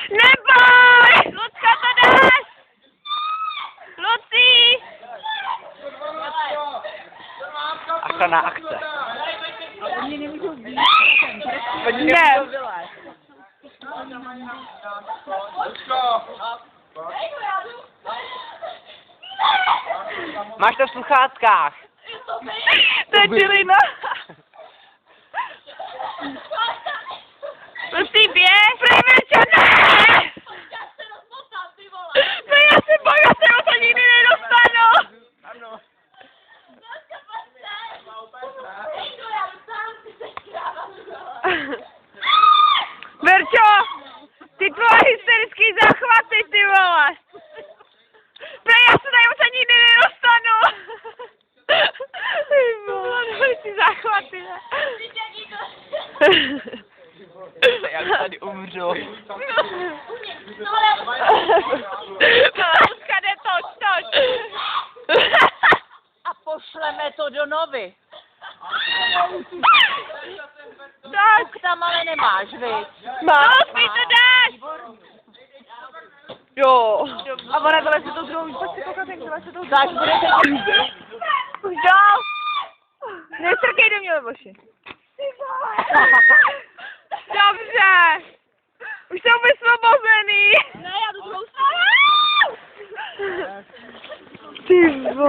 Neboj! Lucka, to dáš! Lucí! Achranná akce. Oni nemůžou být. Ne. Máš to v sluchátkách. To je čilina. Lucí, běž! Prevenčo, ne! No já se bojím, já se o to nikdy nedostanu. Ano. Verčo, ty tvoje hysterický záchvaty, ty vole. Já se tady moc nikdy nedostanu. Ty vole, ty záchvaty, ne? Já už tady umřu. Lucka, jde toč. A pošleme to do Novy. Tak. Tam ale nemáš, viď? Máš, mi to dáš. Jo. A ona dole se to druhou, pojď si koukat, jak dole se to Tak budete už dál. Nestrkej do mě, Leboši. Dobře. Už jsou vysvobozený. Ne, já jdu druhou Ty vole.